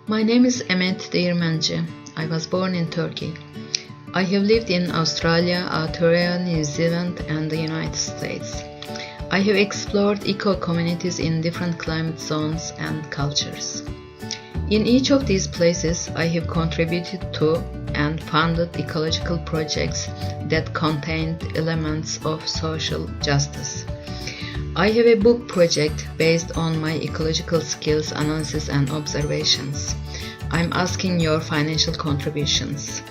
My name is Emet Değirmenci. I was born in Turkey. I have lived in Australia, Australia, New Zealand, and the United States. I have explored eco-communities in different climate zones and cultures. In each of these places, I have contributed to and funded ecological projects that contained elements of social justice. I have a book project based on my ecological skills, analysis, and observations. I'm asking your financial contributions.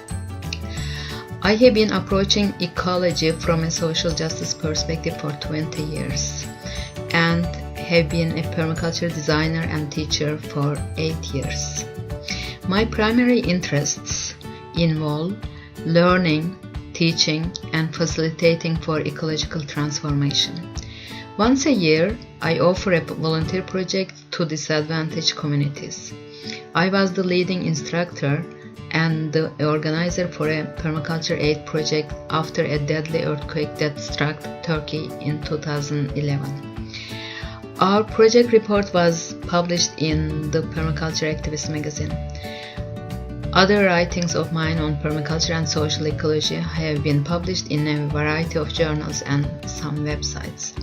I have been approaching ecology from a social justice perspective for 20 years and have been a permaculture designer and teacher for 8 years. My primary interests involve learning, teaching, and facilitating for ecological transformation. Once a year, I offer a volunteer project to disadvantaged communities. I was the leading instructor and the organizer for a permaculture aid project after a deadly earthquake that struck Turkey in 2011. Our project report was published in the Permaculture Activist magazine. Other writings of mine on permaculture and social ecology have been published in a variety of journals and some websites.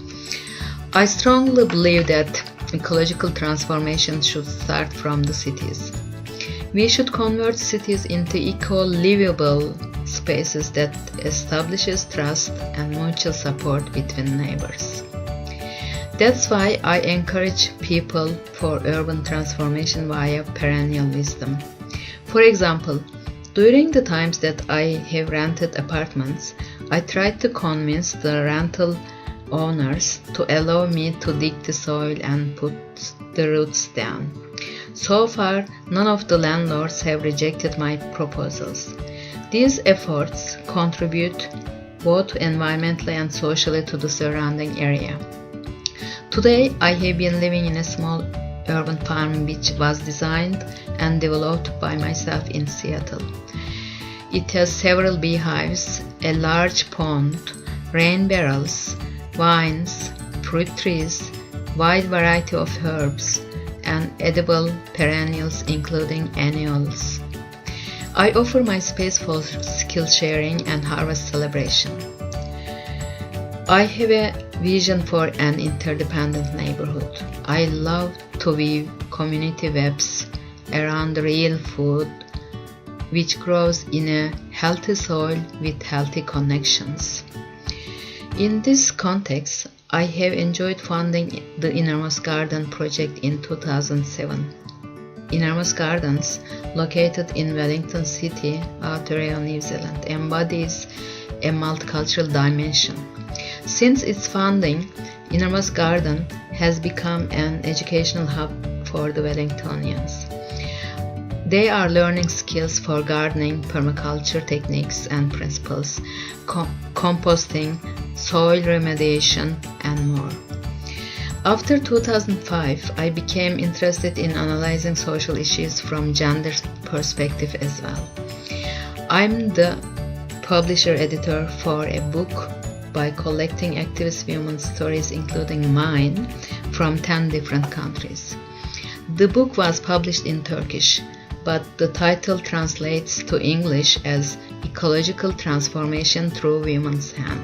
I strongly believe that ecological transformation should start from the cities. We should convert cities into eco-livable spaces that establishes trust and mutual support between neighbors. That's why I encourage people for urban transformation via perennial wisdom. For example, during the times that I have rented apartments, I tried to convince the rental owners to allow me to dig the soil and put the roots down. So far, none of the landlords have rejected my proposals. These efforts contribute both environmentally and socially to the surrounding area. Today, I have been living in a small urban farm which was designed and developed by myself in Seattle. It has several beehives, a large pond, rain barrels, vines, fruit trees, wide variety of herbs, and edible perennials including annuals. I offer my space for skill sharing and harvest celebration. I have a vision for an interdependent neighborhood. I love to weave community webs around real food which grows in a healthy soil with healthy connections. In this context, I have enjoyed funding the Innermost Garden project in 2007. Innermost Gardens, located in Wellington City, Aotearoa, New Zealand, embodies a multicultural dimension. Since its founding, Innermost Garden has become an educational hub for the Wellingtonians. They are learning skills for gardening, permaculture techniques and principles, composting, soil remediation, and more. After 2005, I became interested in analyzing social issues from gender perspective as well. I'm the publisher-editor for a book by collecting activist women's stories, including mine, from 10 different countries. The book was published in Turkish, but the title translates to English as Ecological Transformation Through Women's Hand.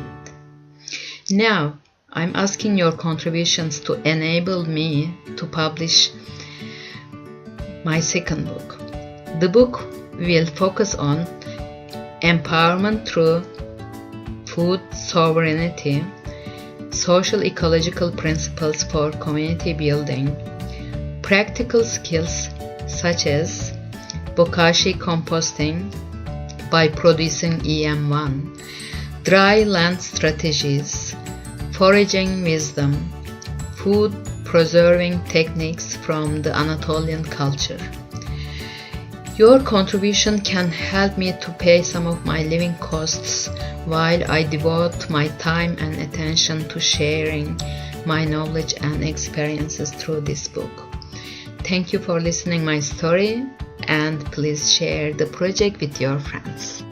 Now, I'm asking your contributions to enable me to publish my second book. The book will focus on empowerment through food sovereignty, social ecological principles for community building, practical skills such as bokashi composting by producing EM1, dry land strategies, foraging wisdom, food preserving techniques from the Anatolian culture. Your contribution can help me to pay some of my living costs while I devote my time and attention to sharing my knowledge and experiences through this book. Thank you for listening my story, and please share the project with your friends.